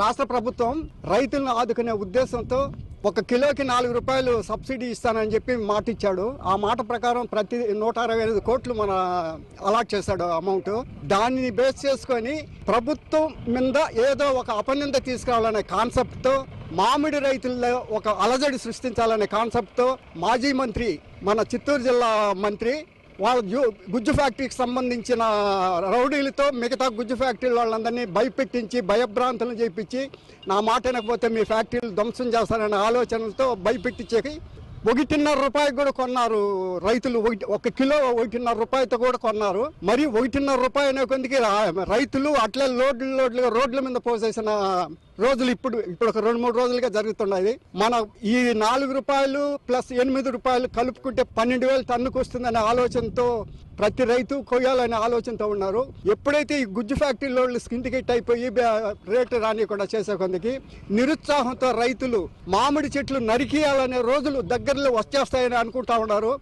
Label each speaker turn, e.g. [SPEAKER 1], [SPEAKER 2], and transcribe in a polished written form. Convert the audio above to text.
[SPEAKER 1] రాష్ట్ర ప్రభుత్వం రైతులను ఆదుకునే ఉద్దేశంతో 1 కిలోకి 4 రూపాయలు సబ్సిడీ ఇస్తానని చెప్పి మాట ఇచ్చాడు. ఆ మాట ప్రకారం ప్రతి 165 కోట్లు మన అలాట్ చేశాడు అమౌంట్. దానిని బేస్ చేసుకొని ప్రభుత్వం మీద ఏదో ఒక అపనింద తీసుకురావాలనే కాన్సెప్ట్తో, మామిడి రైతుల్లో ఒక అలజడి సృష్టించాలనే కాన్సెప్ట్తో మాజీ మంత్రి, మన చిత్తూరు జిల్లా మంత్రి, వాళ్ళ గుజ్జు ఫ్యాక్టరీకి సంబంధించిన రౌడీలతో మిగతా గుజ్జు ఫ్యాక్టరీల వాళ్ళందరినీ భయపెట్టించి భయభ్రాంతులను చేయించి, నా మాట వినకపోతే మీ ఫ్యాక్టరీలు ధ్వంసం చేస్తారనే ఆలోచనలతో భయపెట్టించేకి 1.5 రూపాయలు కూడా కొన్నారు రైతులు. 1 కిలో 1.5 రూపాయలతో కూడా కొన్నారు. మరి 1.5 రూపాయలు అనే కొందికి రైతులు అట్లే లోడ్లుగా రోడ్ల మీద పోసేసిన రోజులు ఇప్పుడు ఒక 2-3 రోజులుగా జరుగుతున్నాయి. మన ఈ 4 రూపాయలు ప్లస్ 8 రూపాయలు కలుపుకుంటే 12,000 టన్నుకు వస్తుందనే ఆలోచనతో ప్రతి రైతు కొయ్యాలనే ఆలోచనతో ఉన్నారు. ఎప్పుడైతే ఈ గుజ్జు ఫ్యాక్టరీ లోడ్లు సిండికేట్ అయిపోయి రేటు రానియకుండా చేసే కొందికి నిరుత్సాహంతో రైతులు మామిడి చెట్లు నరికేయాలనే రోజులు దగ్గరలో వచ్చేస్తాయని అనుకుంటా ఉన్నారు.